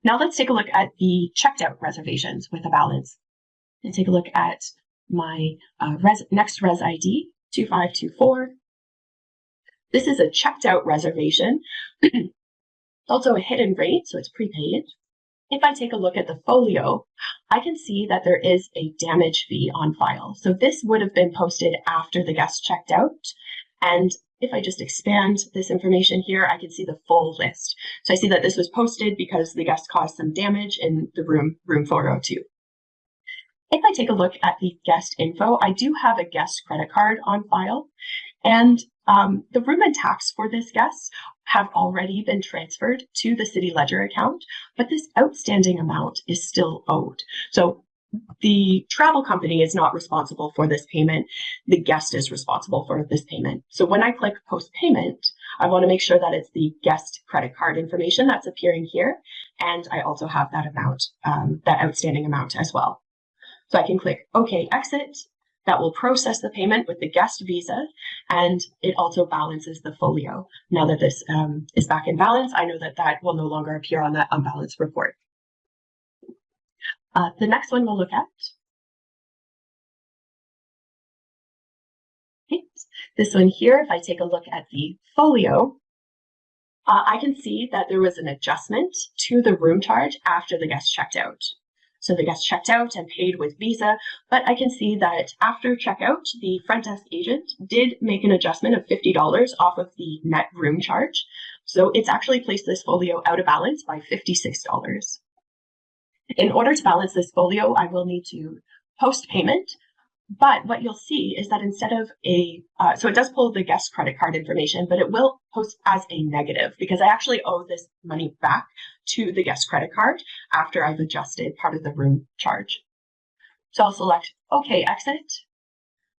Now let's take a look at the checked out reservations with a balance. And take a look at my next res ID, 2524. This is a checked out reservation. Also a hidden rate, so it's prepaid. If I take a look at the folio, I can see that there is a damage fee on file. So this would have been posted after the guest checked out. And if I just expand this information here, I can see the full list. So I see that this was posted because the guest caused some damage in the room 402. If I take a look at the guest info, I do have a guest credit card on file, and the room and tax for this guest have already been transferred to the city ledger account, but this outstanding amount is still owed. So the travel company is not responsible for this payment. The guest is responsible for this payment. So when I click post payment, I want to make sure that it's the guest credit card information that's appearing here. And I also have that amount, that outstanding amount as well. So I can click OK, exit. That will process the payment with the guest visa, and it also balances the folio. Now that this is back in balance, I know that that will no longer appear on that unbalanced report. The next one we'll look at. Okay. This one here, if I take a look at the folio, I can see that there was an adjustment to the room charge after the guest checked out. So the guest checked out and paid with Visa, but I can see that after checkout, the front desk agent did make an adjustment of $50 off of the net room charge. So it's actually placed this folio out of balance by $56. In order to balance this folio, I will need to post payment. But what you'll see is that instead of so it does pull the guest credit card information, but it will post as a negative because I actually owe this money back to the guest credit card after I've adjusted part of the room charge. So I'll select OK, exit.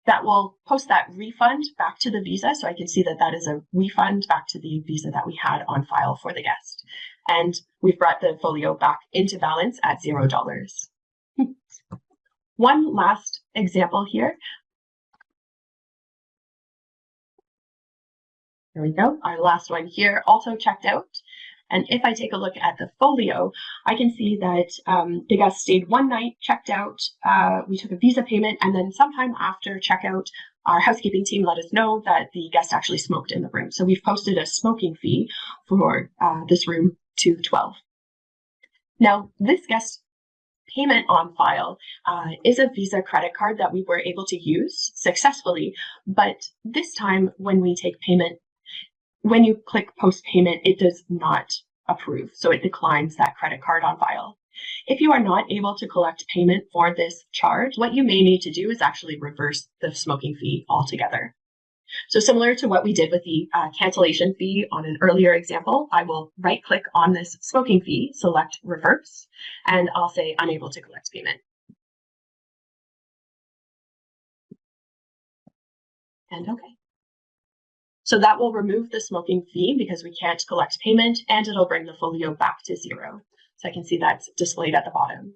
That will post that refund back to the Visa. So I can see that that is a refund back to the Visa that we had on file for the guest. And we've brought the folio back into balance at $0. One last example here. There we go. Our last one here also checked out. And if I take a look at the folio, I can see that the guest stayed one night, checked out, we took a Visa payment, and then sometime after checkout, our housekeeping team let us know that the guest actually smoked in the room. So we've posted a smoking fee for this room 212. Now, this guest payment on file is a Visa credit card that we were able to use successfully, but this time when we take payment, when you click post payment, it does not approve, so it declines that credit card on file. If you are not able to collect payment for this charge, what you may need to do is actually reverse the smoking fee altogether. So similar to what we did with the cancellation fee on an earlier example, I will right click on this smoking fee, select reverse, and I'll say unable to collect payment. And OK. So that will remove the smoking fee because we can't collect payment, and it'll bring the folio back to 0. So I can see that's displayed at the bottom.